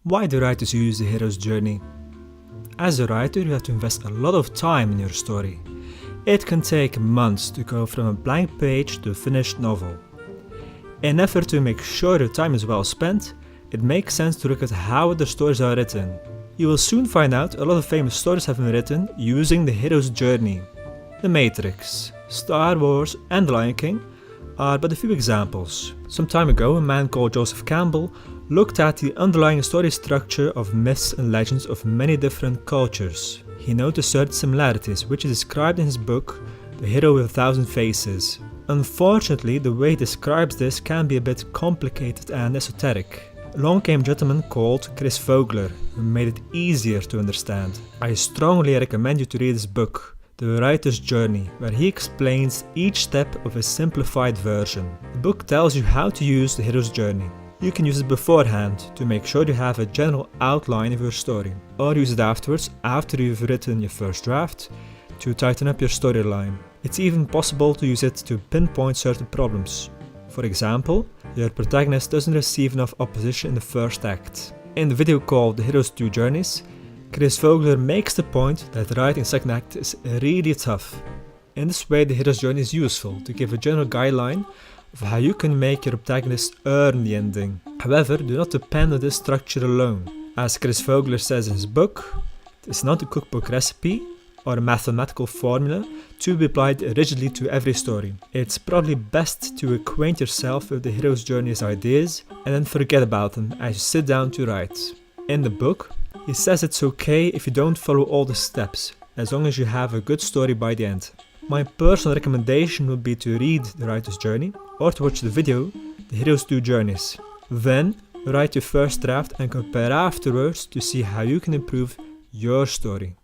Why do writers use the hero's journey? As a writer, you have to invest a lot of time in your story. It can take months to go from a blank page to a finished novel. In effort to make sure your time is well spent, it makes sense to look at how the stories are written. You will soon find out a lot of famous stories have been written using the hero's journey. The Matrix, Star Wars and The Lion King are but a few examples. Some time ago, a man called Joseph Campbell looked at the underlying story structure of myths and legends of many different cultures. He noticed certain similarities, which he described in his book, The Hero with 1,000 Faces. Unfortunately, the way he describes this can be a bit complicated and esoteric. Along came a gentleman called Chris Vogler, who made it easier to understand. I strongly recommend you to read his book, The Writer's Journey, where he explains each step of a simplified version. The book tells you how to use the hero's journey. You can use it beforehand to make sure you have a general outline of your story, or use it afterwards, after you've written your first draft, to tighten up your storyline. It's even possible to use it to pinpoint certain problems. For example, your protagonist doesn't receive enough opposition in the first act. In the video called The Hero's Two Journeys, Chris Vogler makes the point that writing the second act is really tough. In this way, the hero's journey is useful to give a general guideline of how you can make your protagonist earn the ending. However, do not depend on this structure alone. As Chris Vogler says in his book, it's not a cookbook recipe or a mathematical formula to be applied rigidly to every story. It's probably best to acquaint yourself with the hero's journey's ideas and then forget about them as you sit down to write. In the book, he says it's okay if you don't follow all the steps, as long as you have a good story by the end. My personal recommendation would be to read The Writer's Journey or to watch the video, The Hero's Two Journeys. Then, write your first draft and compare afterwards to see how you can improve your story.